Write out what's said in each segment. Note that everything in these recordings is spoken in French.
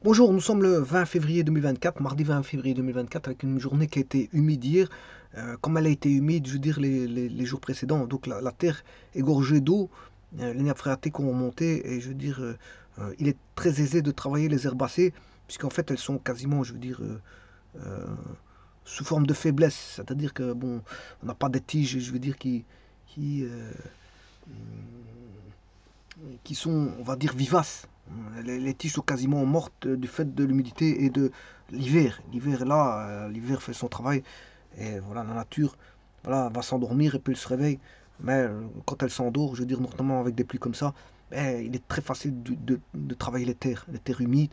Bonjour, nous sommes le 20 février 2024, mardi 20 février 2024, avec une journée qui a été humide hier. Comme elle a été humide, je veux dire, les jours précédents, donc la terre est gorgée d'eau, les nappes phréatiques ont monté, et je veux dire, il est très aisé de travailler les herbacées, puisqu'en fait elles sont quasiment, je veux dire, euh, sous forme de faiblesse, c'est-à-dire que, bon, on n'a pas des tiges, je veux dire, qui, qui sont, on va dire, vivaces. Les tiges sont quasiment mortes du fait de l'humidité et de l'hiver. L'hiver est là, l'hiver fait son travail, et voilà, la nature voilà, va s'endormir et puis elle se réveille. Mais quand elle s'endort, je veux dire, notamment avec des pluies comme ça, il est très facile de travailler les terres humides,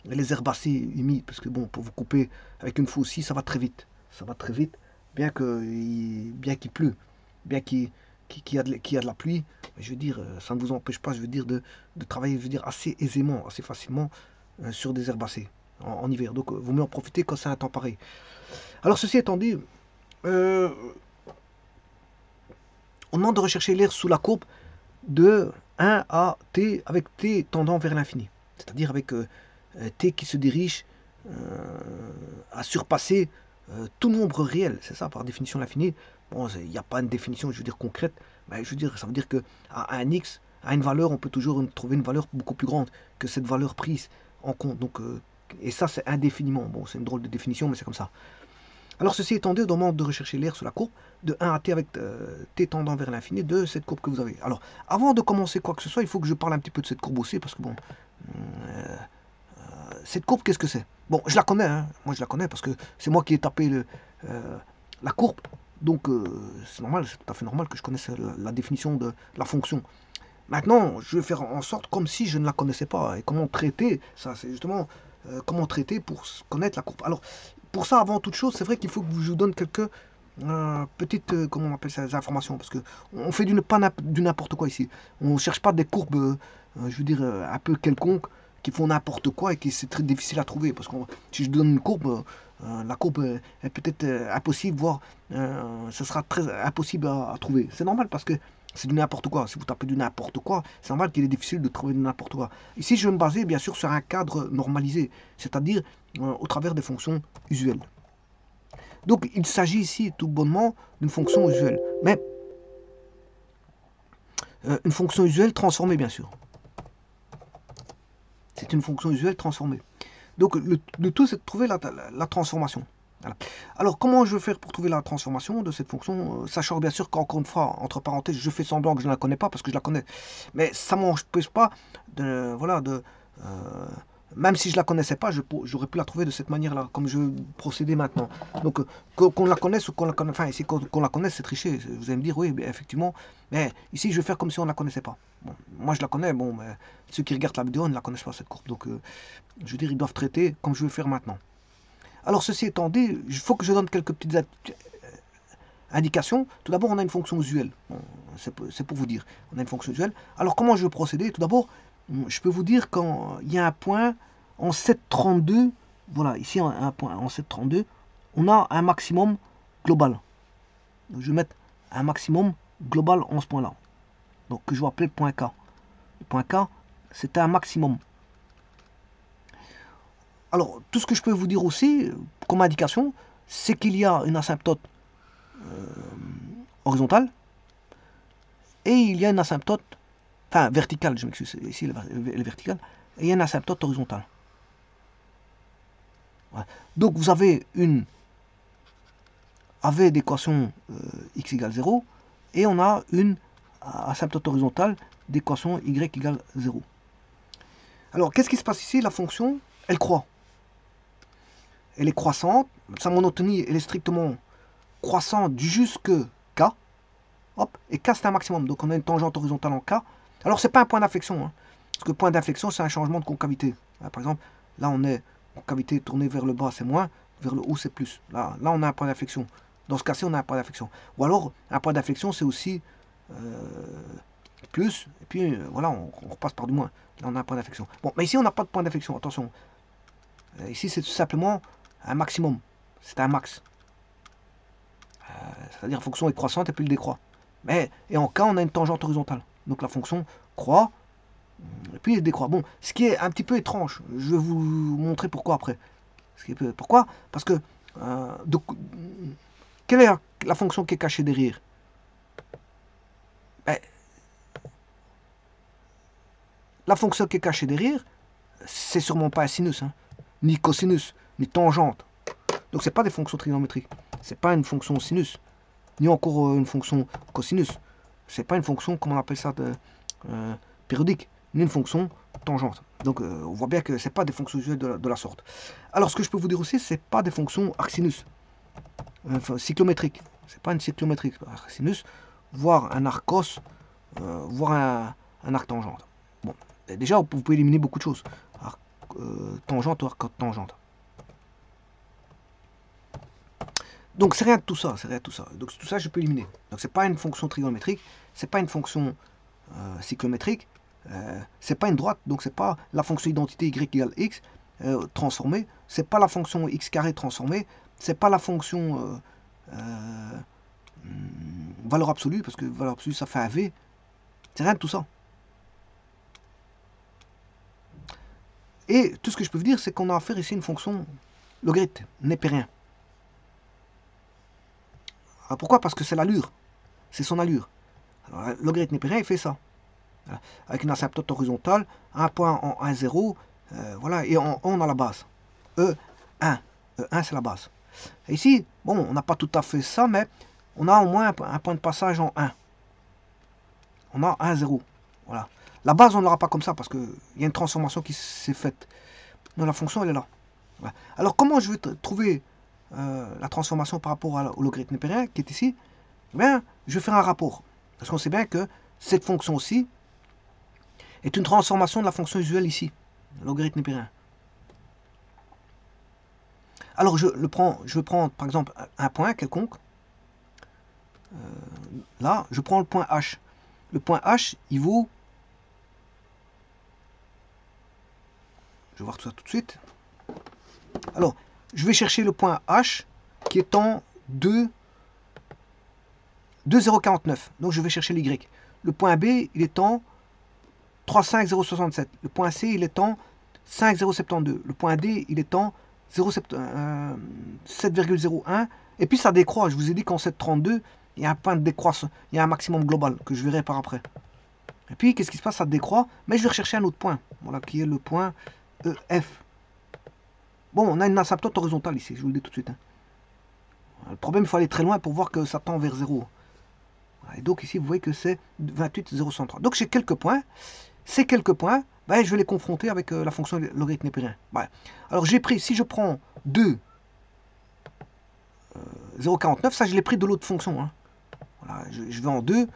et les herbacées humides, parce que bon, pour vous couper avec une faucille, ça va très vite. Ça va très vite, bien qu'il pleut, bien qu'il y a de la pluie, je veux dire, ça ne vous empêche pas, je veux dire, de travailler, je veux dire, assez aisément, assez facilement sur des herbacées en hiver. Donc, vous mieux en profiter quand c'est un temps pareil. Alors, ceci étant dit, euh, on demande de rechercher l'air sous la courbe de 1 à t, avec t tendant vers l'infini. C'est-à-dire avec t qui se dirige euh, à surpasser tout nombre réel. C'est ça, par définition, l'infini. Bon, il n'y a pas une définition, je veux dire, concrète. Mais je veux dire, ça veut dire que à un x, à une valeur, on peut toujours trouver une valeur beaucoup plus grande que cette valeur prise en compte. Donc, et ça, c'est indéfiniment. Bon, c'est une drôle de définition, mais c'est comme ça. Alors, ceci étant dit, on demande de rechercher l'air sur la courbe de 1 à t avec t tendant vers l'infini de cette courbe que vous avez. Alors, avant de commencer quoi que ce soit, il faut que je parle un petit peu de cette courbe aussi, parce que bon, euh, cette courbe, qu'est-ce que c'est? Bon, je la connais, hein. Moi je la connais parce que c'est moi qui ai tapé la courbe. Donc, c'est normal, c'est tout à fait normal que je connaisse la définition de la fonction. Maintenant, je vais faire en sorte comme si je ne la connaissais pas. Et comment traiter, ça c'est justement comment traiter pour connaître la courbe. Alors, pour ça, avant toute chose, c'est vrai qu'il faut que je vous donne quelques petites, comment on appelle ça, des informations. Parce que on fait pas du n'importe quoi ici. On ne cherche pas des courbes, je veux dire, un peu quelconques, qui font n'importe quoi et qui c'est très difficile à trouver. Parce que si je donne une courbe, la courbe est peut-être impossible, voire ce sera très impossible à trouver. C'est normal parce que c'est du n'importe quoi. Si vous tapez du n'importe quoi, c'est normal qu'il est difficile de trouver du n'importe quoi. Ici, je vais me baser bien sûr sur un cadre normalisé, c'est-à-dire au travers des fonctions usuelles. Donc, il s'agit ici tout bonnement d'une fonction usuelle, mais une fonction usuelle transformée, bien sûr. C'est une fonction usuelle transformée. Donc, le tout, c'est de trouver la transformation. Voilà. Alors, comment je vais faire pour trouver la transformation de cette fonction, sachant bien sûr qu'encore une fois, entre parenthèses, je fais semblant que je ne la connais pas parce que je la connais. Mais ça ne m'empêche pas de, voilà, euh, même si je la connaissais pas, j'aurais pu la trouver de cette manière-là, comme je procédais maintenant. Donc, qu'on la connaisse ou qu'on la connaisse, enfin, ici, qu'on la connaisse, c'est tricher. Vous allez me dire, oui, effectivement, mais ici, je vais faire comme si on ne la connaissait pas. Bon, moi, je la connais, bon, mais ceux qui regardent la vidéo ne la connaissent pas, cette courbe. Donc, je veux dire, ils doivent traiter comme je vais faire maintenant. Alors, ceci étant dit, il faut que je donne quelques petites indications. Tout d'abord, on a une fonction usuelle. Bon, c'est pour vous dire. On a une fonction usuelle. Alors, comment je vais procéder? Tout d'abord, je peux vous dire quand il y a un point en 732, voilà, ici un point en 732, on a un maximum global. Donc, je vais mettre un maximum global en ce point-là. Donc, que je vais appeler point K. Le point K, c'est un maximum. Alors, tout ce que je peux vous dire aussi, comme indication, c'est qu'il y a une asymptote horizontale et il y a une asymptote, enfin verticale, je m'excuse, ici elle est verticale, et il y a une asymptote horizontale. Voilà. Donc vous avez une AV d'équation x égale 0 et on a une asymptote horizontale d'équation y égale 0. Alors qu'est-ce qui se passe ici? La fonction, elle croît. Elle est croissante, sa monotonie elle est strictement croissante jusque k. Hop, et K c'est un maximum, donc on a une tangente horizontale en K. Alors c'est pas un point d'inflexion, hein, parce que point d'inflexion c'est un changement de concavité. Là, par exemple, là on est concavité tournée vers le bas c'est moins, vers le haut c'est plus. Là on a un point d'inflexion. Dans ce cas-ci on a un point d'inflexion. Ou alors un point d'inflexion c'est aussi plus, et puis voilà on repasse par du moins. Là on a un point d'inflexion. Bon, mais ici on n'a pas de point d'inflexion, attention. Ici c'est tout simplement un maximum, c'est un max. C'est-à-dire la fonction est croissante et puis elle décroît. Mais, et en K, on a une tangente horizontale. Donc la fonction croît Et puis il décroît. Bon, ce qui est un petit peu étrange, je vais vous montrer pourquoi après. Pourquoi? Parce que donc, quelle est la fonction qui est cachée derrière? Ben, la fonction qui est cachée derrière, c'est sûrement pas un sinus, hein, ni cosinus, ni tangente. Donc c'est pas des fonctions trigonométriques. C'est pas une fonction sinus, ni encore une fonction cosinus. C'est pas une fonction, comment on appelle ça, périodique, ni une fonction tangente. Donc on voit bien que c'est pas des fonctions usuelles de la sorte. Alors ce que je peux vous dire aussi, c'est pas des fonctions arcsinus, enfin cyclométriques. C'est pas une cyclométrique, arcsinus, voire un arc cos, voire un arc tangente. Bon, déjà vous pouvez éliminer beaucoup de choses. Arc tangente ou arc tangente. Donc c'est rien de tout ça, c'est rien de tout ça. Donc tout ça je peux éliminer. Donc c'est pas une fonction trigonométrique, c'est pas une fonction cyclométrique, c'est pas une droite, donc c'est pas la fonction identité y égale x transformée, c'est pas la fonction x carré transformée, c'est pas la fonction valeur absolue, parce que valeur absolue ça fait un v, c'est rien de tout ça. Et tout ce que je peux vous dire, c'est qu'on a affaire ici à une fonction logarithme népérien. Alors pourquoi? Parce que c'est l'allure, c'est son allure. Alors, logarithme népérien, il fait ça. Voilà. Avec une asymptote horizontale, un point en 1, 0, voilà, et on a la base. E1. E1, c'est la base. Et ici, bon, on n'a pas tout à fait ça, mais on a au moins un point de passage en 1. On a 1, 0. Voilà. La base, on ne l'aura pas comme ça, parce qu'il y a une transformation qui s'est faite. Donc la fonction, elle est là. Voilà. Alors, comment je vais trouver la transformation par rapport au logarithme népérien, qui est ici? Bien, je vais faire un rapport. Parce qu'on sait bien que cette fonction-ci est une transformation de la fonction usuelle ici, le logarithme népérien. Alors je vais prendre par exemple un point quelconque. Là, je prends le point H. Le point H, il vaut... Je vais voir tout ça tout de suite. Alors, je vais chercher le point H qui est en 2,049. Donc je vais chercher l'Y. Le point B, il est en 3,5067. Le point C, il est en 5,072. Le point D, il est en 7,01. Et puis ça décroît. Je vous ai dit qu'en 7,32, il y a un point de décroissance. Il y a un maximum global que je verrai par après. Et puis, qu'est-ce qui se passe? Ça décroît. Mais je vais rechercher un autre point. Voilà, qui est le point EF. Bon, on a une asymptote horizontale ici. Je vous le dis tout de suite. Hein. Le problème, il faut aller très loin pour voir que ça tend vers 0. Et donc ici, vous voyez que c'est 28,063. Donc j'ai quelques points. Ces quelques points, ben, je vais les confronter avec la fonction logarithme népérien. Ben, alors j'ai pris, si je prends 2,049, ça je l'ai pris de l'autre fonction. Hein. Voilà, je vais en 2.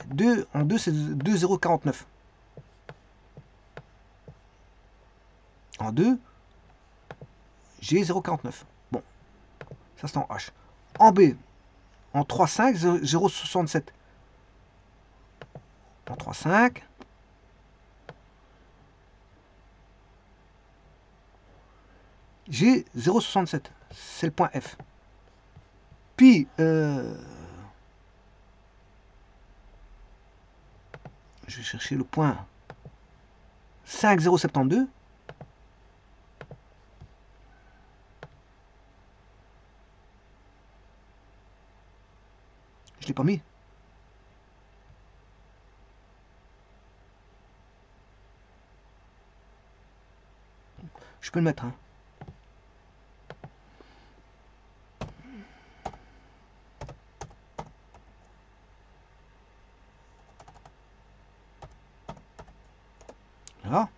2 en 2, c'est 2,049. En 2, j'ai 0,49. Bon, ça c'est en H. En B, en 3,5, 0,67. En 3,5. J'ai 0,67. C'est le point F. Puis, je vais chercher le point 5,072. Je ne l'ai pas mis. Je peux le mettre. Hein. Voilà.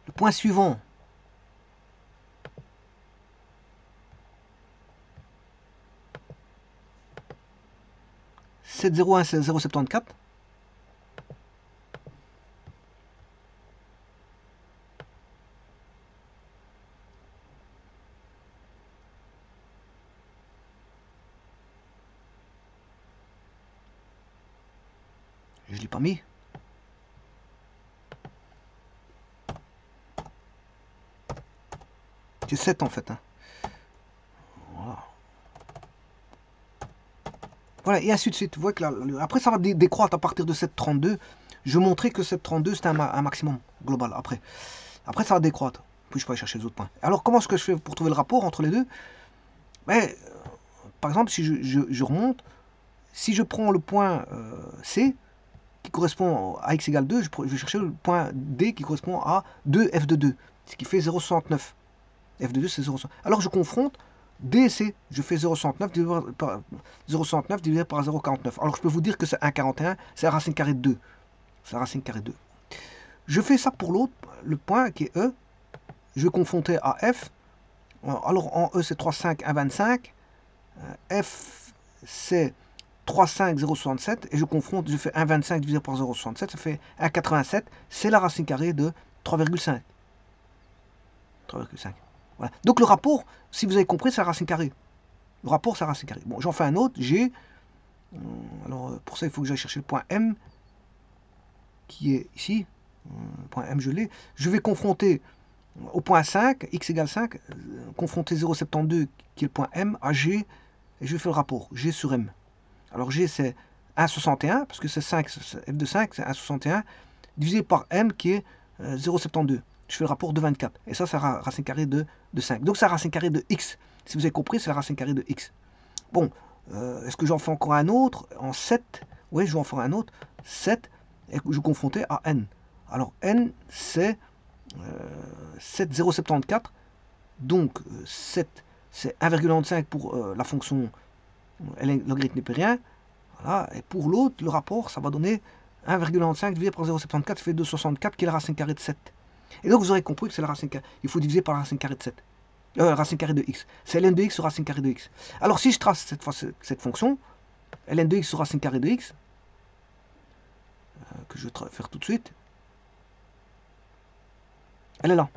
Le point suivant. C'est 0,74. Je ne l'ai pas mis. C'est 7 en fait. Hein. Voilà. Voilà, et ainsi de suite. Vous voyez que là, après ça va décroître à partir de 7,32 je montrais que cette 32 c'était un maximum global. Après, ça va décroître. Puis je peux aller chercher les autres points. Alors comment est-ce que je fais pour trouver le rapport entre les deux? Mais, par exemple, si je remonte, si je prends le point C, qui correspond à x égale 2, je vais chercher le point D qui correspond à 2f de 2, ce qui fait 0,69. f de 2 c'est 0,69. Alors je confronte D et C, je fais 0,69 divisé par 0,49. Alors je peux vous dire que c'est 1,41, c'est la racine carrée de 2. C'est la racine carrée de 2. Je fais ça pour l'autre, le point qui est E, je vais confronter à F. Alors en E c'est 3,5, 1,25. F c'est 3,5, 0,67. Et je confronte, je fais 1,25 divisé par 0,67, ça fait 1,87. C'est la racine carrée de 3,5. 3,5. Voilà. Donc le rapport, si vous avez compris, c'est la racine carrée. Le rapport, c'est la racine carrée. Bon, j'en fais un autre. J'ai. Alors pour ça, il faut que j'aille chercher le point M, qui est ici. Le point M, je l'ai. Je vais confronter au point 5, x égale 5, confronter 0,72 qui est le point M à G, et je fais le rapport, G sur M. Alors G c'est 1,61, parce que c'est 5, f de 5, c'est 1,61, divisé par M qui est 0,72. Je fais le rapport de 24. Et ça, c'est la racine carrée de 5. Donc c'est la racine carrée de x. Si vous avez compris, c'est la racine carrée de x. Bon, est-ce que j'en fais encore un autre en 7? Oui, je vais en faire un autre. 7, et je vais confronter à n. Alors n, c'est 0,74. Donc 7, c'est 1,95 pour la fonction logarithme népérien. Voilà. Et pour l'autre, le rapport, ça va donner 1,95 divisé par 0,74, ça fait 2,64 qui est la racine carrée de 7. Et donc vous aurez compris que c'est la racine carrée. Il faut diviser par la racine carrée de 7. Racine carrée de x. C'est ln de x sur racine carrée de x. Alors si je trace cette fonction, ln de x sur racine carrée de x, que je vais faire tout de suite, elle est là.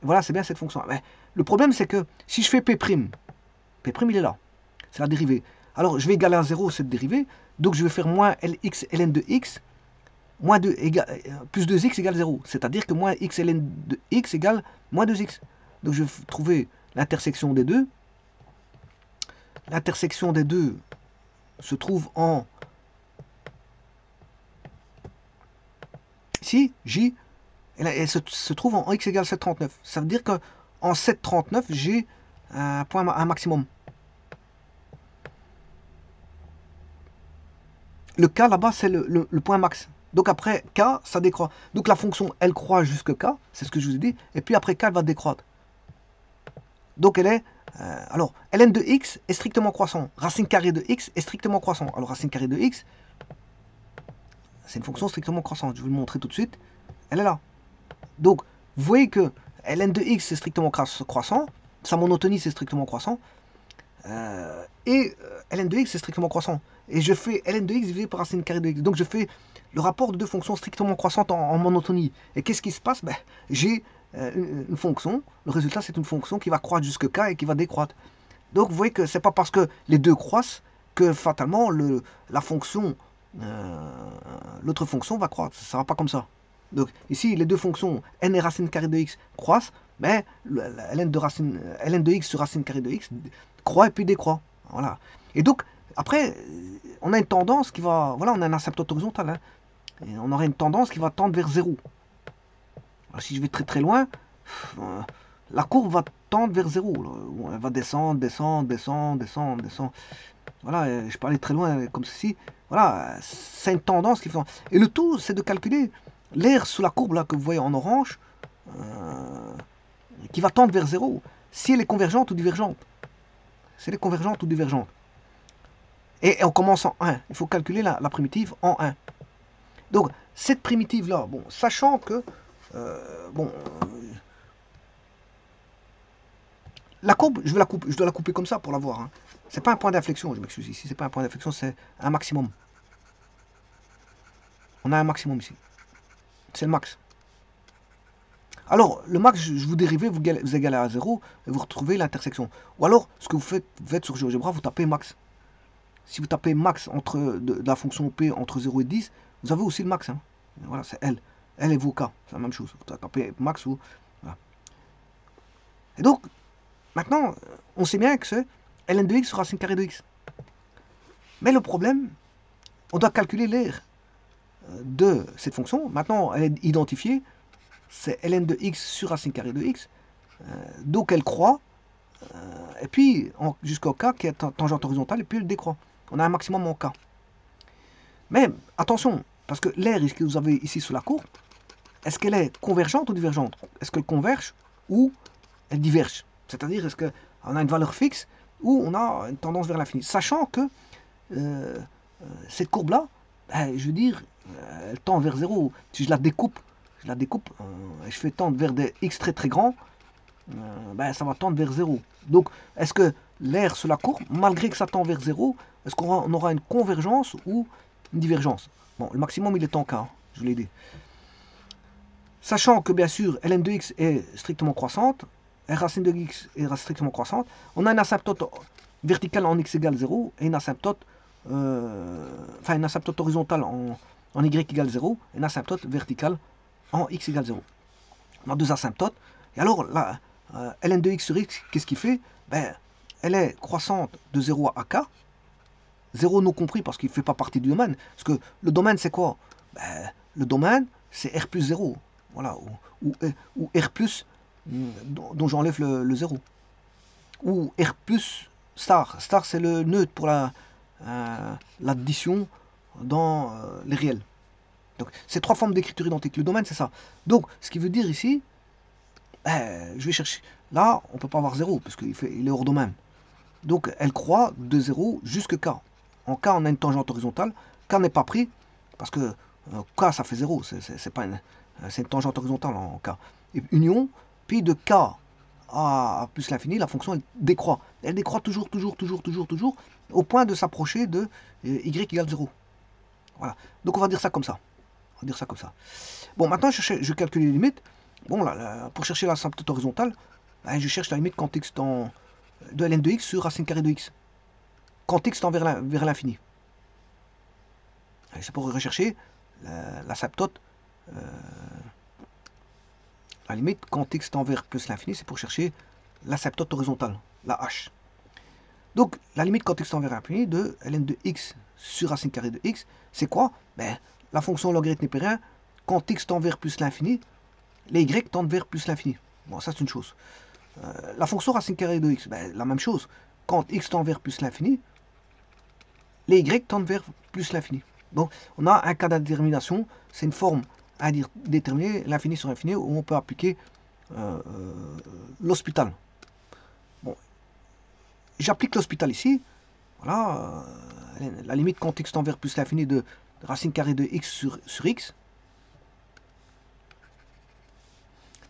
Et voilà, c'est bien cette fonction. Mais le problème, c'est que si je fais P', P' il est là. C'est la dérivée. Alors je vais égaler à 0 cette dérivée. Donc je vais faire moins Lx ln de x moins 2 plus 2x égale 0. C'est-à-dire que moins x ln de x égale moins 2x. Donc je vais trouver l'intersection des deux. L'intersection des deux se trouve en... Ici, J, elle se trouve en x égale 7,39. Ça veut dire qu'en 7,39, j'ai un maximum. Le K là-bas, c'est le point max. Donc après K, ça décroît. Donc la fonction, elle croît jusque K, c'est ce que je vous ai dit. Et puis après K, elle va décroître. Donc elle est... alors, ln de x est strictement croissant. Racine carrée de x est strictement croissant. Alors racine carrée de x, c'est une fonction strictement croissante. Je vais vous le montrer tout de suite. Elle est là. Donc, vous voyez que ln de x est strictement croissant. Sa monotonie, c'est strictement croissant. Et ln de x est strictement croissant. Et je fais ln de x divisé par racine carrée de x. Donc je fais le rapport de deux fonctions strictement croissantes en monotonie. Et qu'est-ce qui se passe? Ben, j'ai une fonction, le résultat c'est une fonction qui va croître jusque k et qui va décroître. Donc vous voyez que c'est pas parce que les deux croissent que fatalement la fonction, l'autre fonction va croître. Ça va pas comme ça. Donc ici les deux fonctions n et racine carrée de x croissent, mais ln de x sur racine carrée de x croît et puis décroît. Voilà. Et donc après on a une tendance qui va, voilà, on a un asymptote horizontal, hein, et on aurait une tendance qui va tendre vers 0. Alors, si je vais très très loin, la courbe va tendre vers 0. Elle va descendre, descendre, descendre, descendre, descendre. Voilà, je peux aller très loin comme ceci. Voilà, c'est une tendance qui fait... Et le tout, c'est de calculer l'air sous la courbe là que vous voyez en orange, qui va tendre vers 0, si elle est convergente ou divergente. Si elle est convergente ou divergente. Et on commence en 1. Il faut calculer la primitive en 1. Donc, cette primitive-là, bon, sachant que, la courbe, je dois la couper comme ça pour la voir. Hein. C'est pas un point d'inflexion, je m'excuse. Ici, c'est pas un point d'inflexion, c'est un maximum. On a un maximum ici. C'est le max. Alors, le max, je vous dérivez, vous égalez à 0, et vous retrouvez l'intersection. Ou alors, ce que vous faites sur GeoGebra, vous tapez max. Si vous tapez max de la fonction P entre 0 et 10, vous avez aussi le max. Hein. Voilà, c'est L. L et vos K, c'est la même chose. Vous tapez max ou... Voilà. Et donc, maintenant, on sait bien que c'est ln de x sur racine carrée de x. Mais le problème, on doit calculer l'air de cette fonction. Maintenant, elle est identifiée, c'est ln de x sur racine carrée de x. Donc elle croît, et puis jusqu'au k qui est tangente horizontale, et puis elle décroît. On a un maximum en k. Mais attention, parce que l'aire que vous avez ici sous la courbe, est-ce qu'elle est convergente ou divergente? Est-ce qu'elle converge ou elle diverge? C'est-à-dire, est-ce qu'on a une valeur fixe ou on a une tendance vers l'infini? Sachant que cette courbe-là, je veux dire, elle tend vers 0. Si je la découpe, et je fais tendre vers des x très très grands, ça va tendre vers 0. Donc, est-ce que l'aire sur la courbe, malgré que ça tend vers 0, est-ce qu'on aura une convergence ou une divergence? Bon, le maximum, il est en K, hein, je vous l'ai dit. Sachant que, bien sûr, ln de x est strictement croissante, r racine de x est strictement croissante, on a une asymptote verticale en x égale 0 et une asymptote, une asymptote horizontale en y égale 0 et une asymptote verticale en x égale 0. On a deux asymptotes. Et alors, là, ln de x sur x, qu'est-ce qu'il fait? Elle est croissante de 0 à k. 0 non compris parce qu'il ne fait pas partie du domaine. Parce que le domaine, c'est quoi? Le domaine, c'est r plus 0. Voilà. Ou r plus, dont j'enlève le 0. Ou r plus star. Star, c'est le neutre pour l'addition dans les réels. Donc, c'est trois formes d'écriture identique. Le domaine, c'est ça. Donc, ce qui veut dire ici, je vais chercher. Là, on ne peut pas avoir 0, parce qu'il est hors domaine. Donc, elle croît de 0 jusqu'à k. En k, on a une tangente horizontale. K n'est pas pris, parce que k, ça fait 0. C'est une tangente horizontale en k. Et union, puis de k à plus l'infini, la fonction elle décroît. Elle décroît toujours, au point de s'approcher de y égale 0. Voilà. Donc, on va dire ça comme ça. Bon, maintenant, je calcule les limites. Bon, là, pour chercher la asymptote horizontale, je cherche la limite quand x tend de ln de x sur racine carrée de x. Quand x tend vers l'infini. C'est pour rechercher l'asymptote. La limite quand x tend vers plus l'infini, c'est pour chercher l'asymptote horizontale, la h. Donc, la limite quand x tend vers l'infini de ln de x sur racine carrée de x, c'est quoi? La fonction logarithme népérien, quand x tend vers plus l'infini, les y tendent vers plus l'infini. Bon, ça c'est une chose. La fonction racine carrée de x, la même chose. Quand x tend vers plus l'infini, les y tendent vers plus l'infini. Donc, on a un cas d'indétermination, c'est une forme indéterminée, l'infini sur l'infini, où on peut appliquer l'hospital. Bon, j'applique l'hospital ici. Voilà, la limite quand x tend vers plus l'infini de racine carrée de x sur x.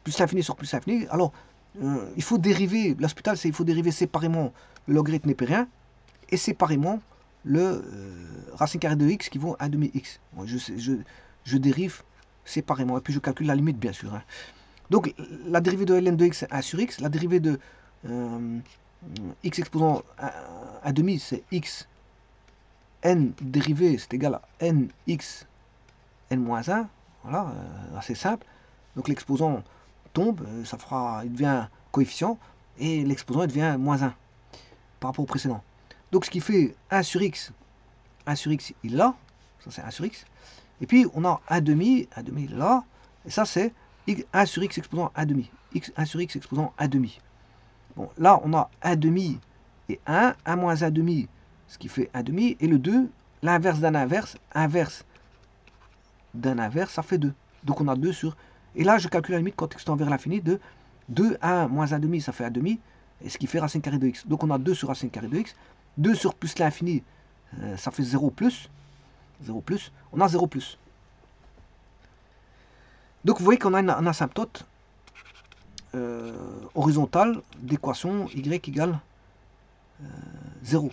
Plus l'infini sur plus l'infini. Alors, il faut dériver, l'hospital, il faut dériver séparément le logarithme népérien et séparément le racine carrée de x qui vaut 1 demi x. Bon, je dérive séparément et puis je calcule la limite, bien sûr. Hein. Donc, la dérivée de ln de x, c'est 1 sur x. La dérivée de x exposant 1 demi, c'est x n dérivée, c'est égal à n x n moins 1. Voilà, assez simple. Donc, l'exposant tombe, il devient coefficient, et l'exposant devient moins 1 par rapport au précédent. Donc ce qui fait 1 sur x il est là, ça c'est 1 sur x, et puis on a 1 demi là, et ça c'est 1 sur x exposant 1 demi, 1 sur x exposant 1 demi. Bon, là on a 1 demi et 1 moins 1 demi, ce qui fait 1 demi, et le 2, l'inverse d'un inverse, ça fait 2. Donc on a 2 sur... Et là, je calcule la limite quand x tend vers l'infini de 2, 1 moins 1 demi, ça fait 1 demi, et ce qui fait racine carrée de x. Donc on a 2 sur racine carrée de x. 2 sur plus l'infini, ça fait 0 plus. 0 plus. On a 0 plus. Donc vous voyez qu'on a une asymptote horizontale d'équation y égale 0.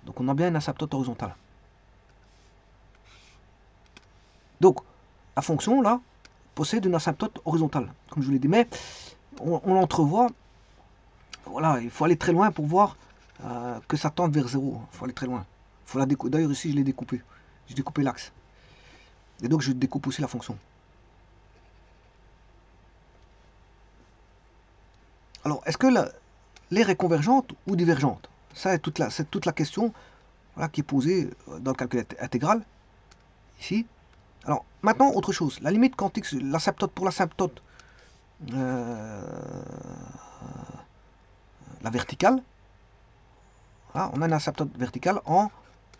Donc on a bien une asymptote horizontale. Donc, la fonction, là, possède une asymptote horizontale, comme je vous l'ai dit. Mais, on l'entrevoit. Voilà, il faut aller très loin pour voir que ça tende vers 0. Il faut aller très loin. Faut la découper. D'ailleurs, ici, je l'ai découpé. J'ai découpé l'axe. Et donc, je découpe aussi la fonction. Alors, est-ce que l'aire est convergente ou divergente? Ça, c'est toute la question voilà, qui est posée dans le calcul intégral, ici. Alors, maintenant, autre chose. La limite quand x, l'asymptote pour l'asymptote, la verticale, voilà, on a une asymptote verticale en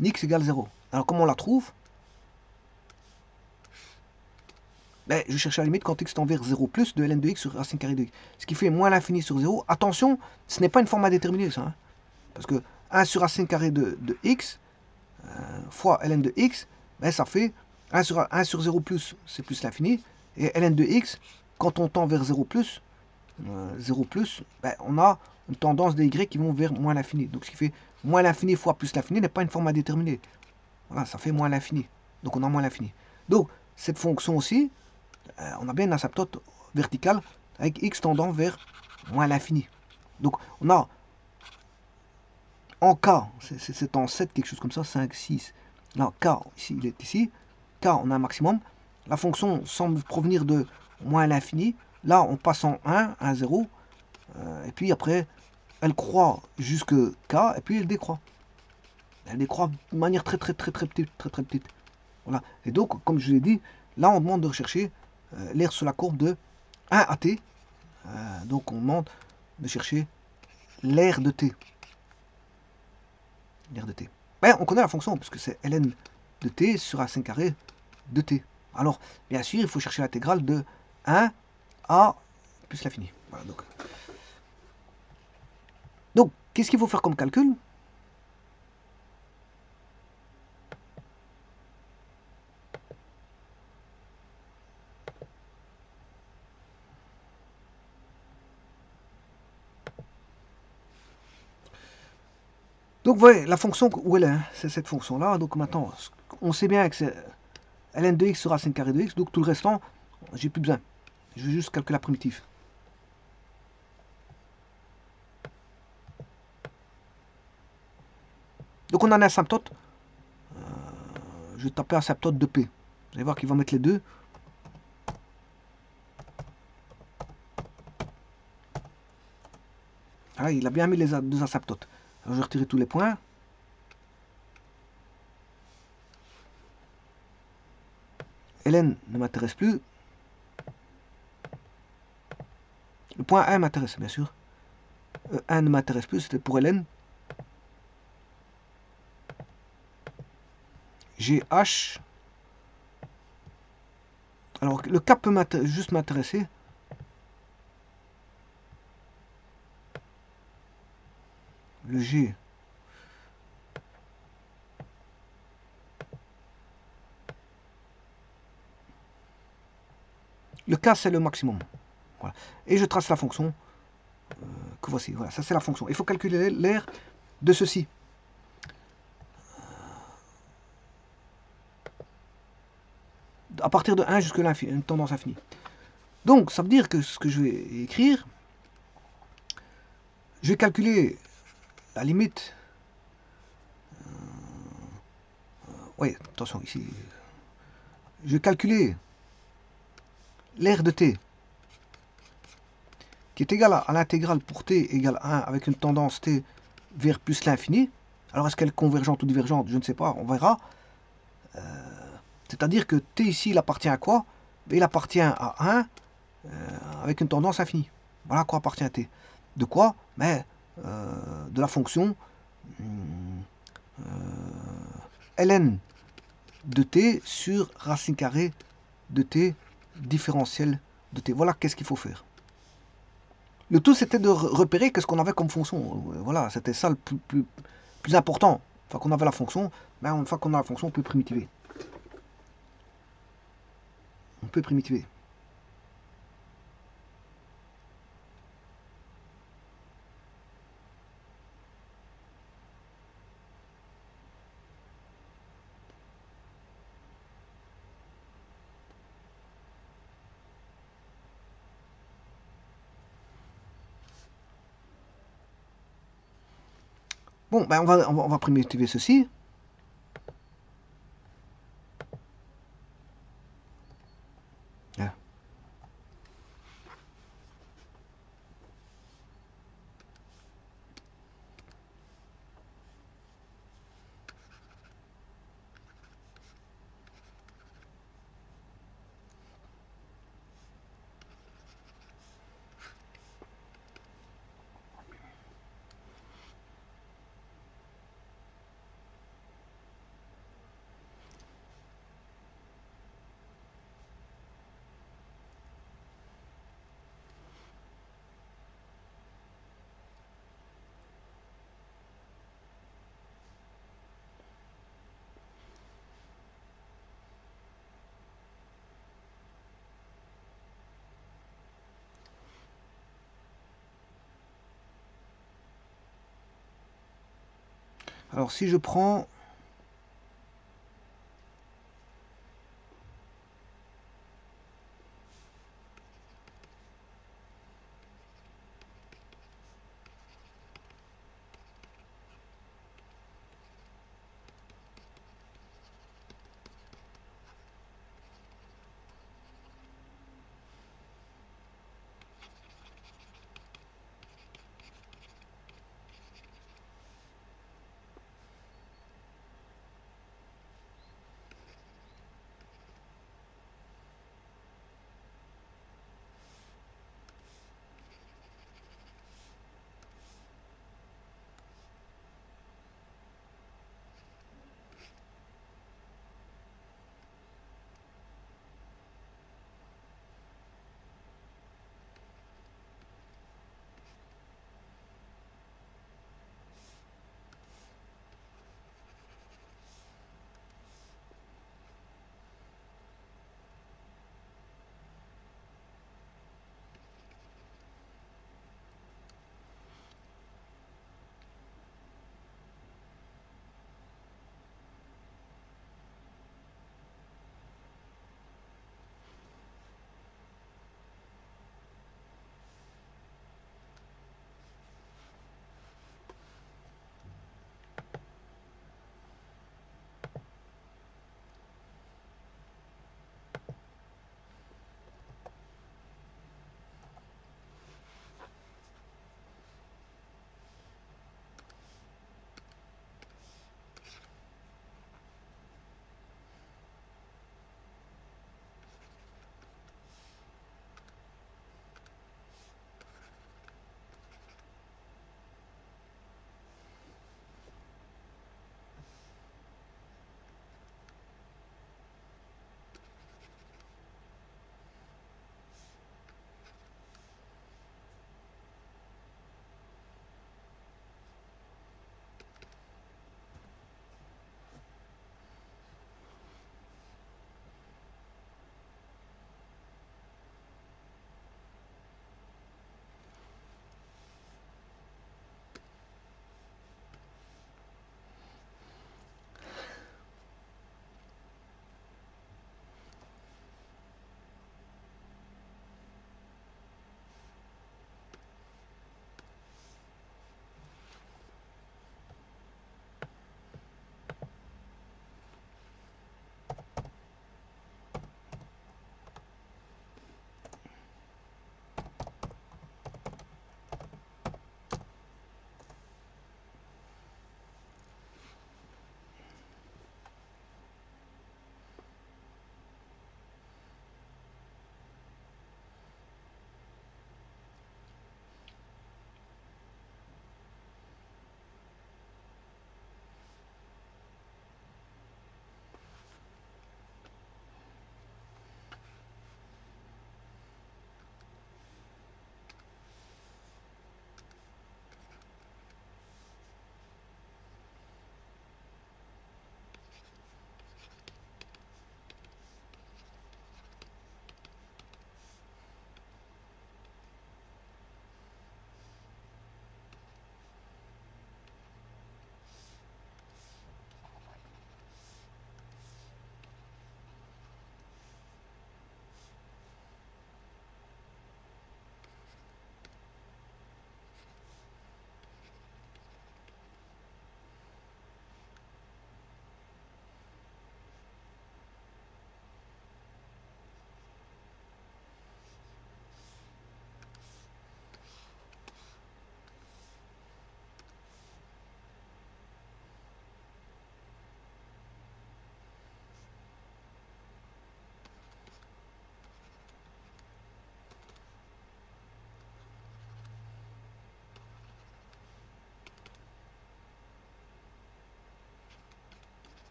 x égale 0. Alors, comment on la trouve? Ben, je cherche la limite quand x tend vers 0 plus de ln de x sur racine carrée de x. Ce qui fait moins l'infini sur 0. Attention, ce n'est pas une forme à déterminer, ça. Hein, parce que 1 sur racine carrée de x fois ln de x, ben, ça fait 1 sur 0 plus, c'est plus l'infini. Et ln de x, quand on tend vers 0 plus, 0 plus, ben, on a une tendance des y qui vont vers moins l'infini. Donc ce qui fait moins l'infini fois plus l'infini n'est pas une forme à déterminer. Voilà, ça fait moins l'infini. Donc on a moins l'infini. Donc cette fonction aussi, on a bien une asymptote verticale avec x tendant vers moins l'infini. Donc on a en K, c'est en 7, quelque chose comme ça, 5, 6. Là, K, ici, il est ici. K, on a un maximum. La fonction semble provenir de moins l'infini. Là, on passe en 1, 1, 0. Et puis après, elle croît jusque K, et puis elle décroît. Elle décroît de manière très petite, très petite. Voilà. Et donc, comme je l'ai dit, là, on demande de rechercher l'aire sur la courbe de 1 à t. Donc, on demande de chercher l'aire de t. L'aire de t. Ben, on connaît la fonction, puisque c'est ln de t sur racine carrée de t. Alors, bien sûr, il faut chercher l'intégrale de 1 à plus l'infini. Voilà, donc qu'est-ce qu'il faut faire comme calcul? Donc, vous voyez, la fonction, où elle est, hein, c'est cette fonction-là. Donc, maintenant, on sait bien que c'est ln de x sur racine carrée de x. Donc, tout le restant, j'ai plus besoin. Je vais juste calculer la primitive. Donc, on a un asymptote. Je vais taper asymptote de P. Vous allez voir qu'il va mettre les deux. Ah, il a bien mis les deux asymptotes. Alors, je vais retirer tous les points. ln ne m'intéresse plus. Le point 1 m'intéresse, bien sûr. 1 ne m'intéresse plus, c'était pour ln. GH. Alors, le K peut juste m'intéresser. Le G. Le K, c'est le maximum. Voilà. Et je trace la fonction que voici. Voilà, ça c'est la fonction. Il faut calculer l'aire de ceci. À partir de 1 jusqu'à l'infini, une tendance infinie. Donc, ça veut dire que ce que je vais écrire, je vais calculer la limite. Oui, attention, ici. Je vais calculer l'aire de t, qui est égale à l'intégrale pour t égale 1 avec une tendance t vers plus l'infini. Alors, est-ce qu'elle est convergente ou divergente? Je ne sais pas, on verra. C'est-à-dire que t ici, il appartient à quoi? Il appartient à 1 avec une tendance infinie. Voilà à quoi appartient t. De quoi? Mais de la fonction ln de t sur racine carrée de t différentielle de t. Voilà qu'est-ce qu'il faut faire. Le tout, c'était de repérer qu'est-ce qu'on avait comme fonction. Voilà, c'était ça le plus important. Une fois qu'on avait la fonction, ben, une fois qu'on a la fonction, on peut primitiver. On peut primitiver. Bon, ben on va primitiver ceci. Là. Alors si je prends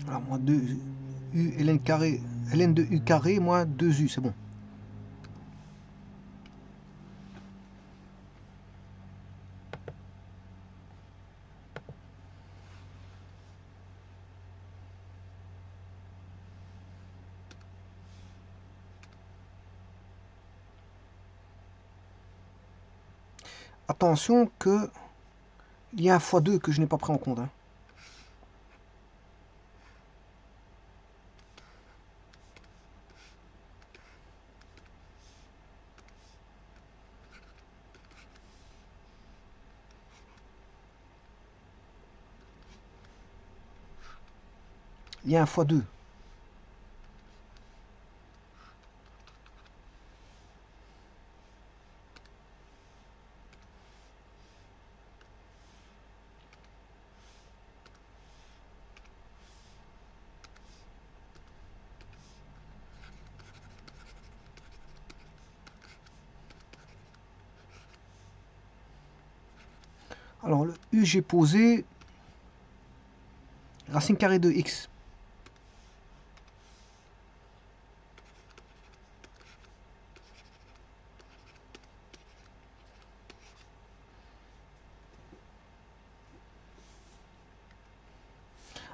Alors, moins 2 u ln carré, ln de u carré moins 2u, c'est bon. Attention que il y a un x2 que je n'ai pas pris en compte. Hein. Il y a un x2. Alors le u j'ai posé racine carrée de x.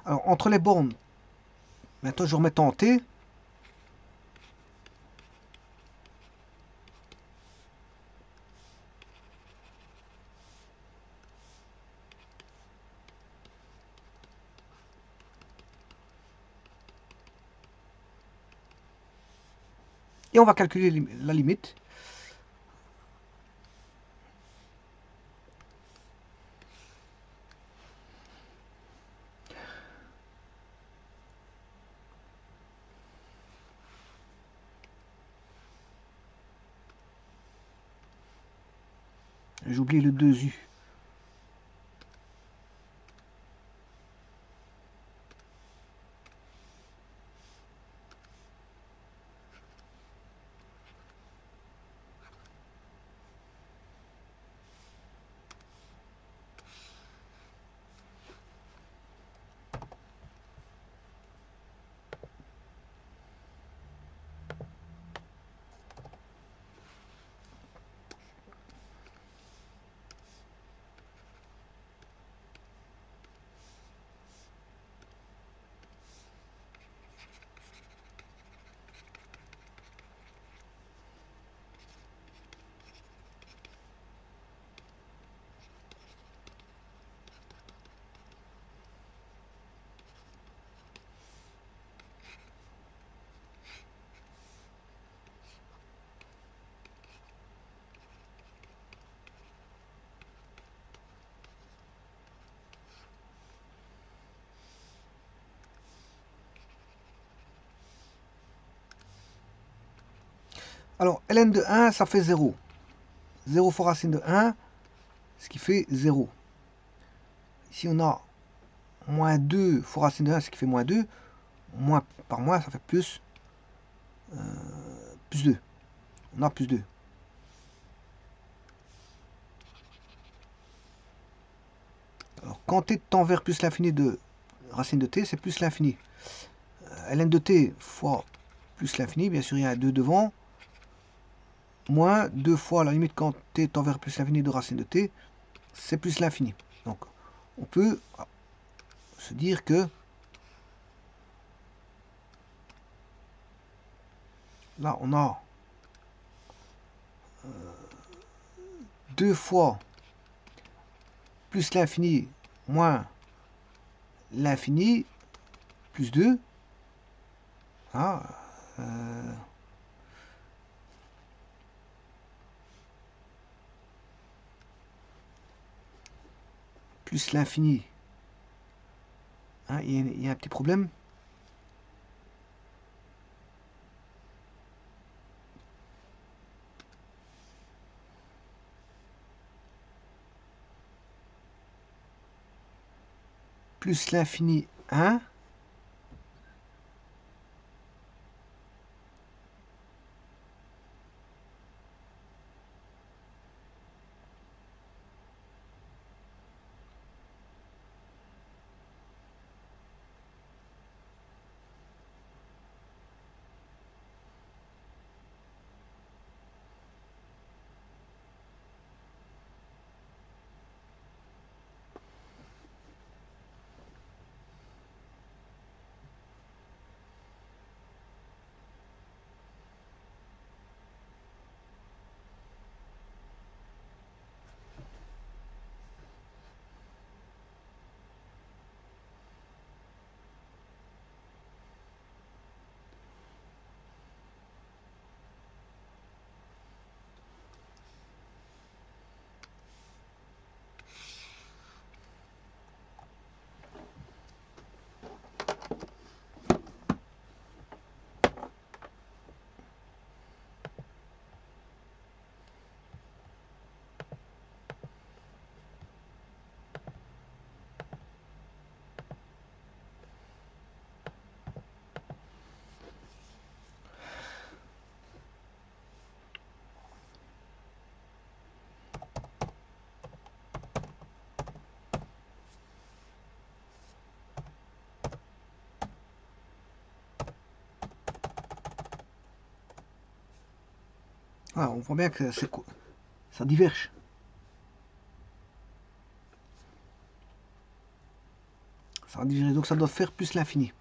Alors entre les bornes, maintenant je remets en t. Et on va calculer la limite. J'ai oublié le 2u. Alors ln de 1 ça fait 0. 0 fois racine de 1, ce qui fait 0. Ici on a moins 2 fois racine de 1, ce qui fait moins 2. Moins par moins, ça fait plus 2. On a plus 2. Alors quand t tend vers plus l'infini de racine de t, c'est plus l'infini. Ln de t fois plus l'infini, bien sûr il y a un 2 devant, moins 2 fois la limite quand t tend vers plus l'infini de racine de t, c'est plus l'infini. Donc on peut se dire que là on a 2 fois plus l'infini moins l'infini plus 2. Ah, plus l'infini. Hein, il y a un petit problème. Plus l'infini 1. Ah, on voit bien que ça diverge. Ça va diverger, donc ça doit faire plus l'infini.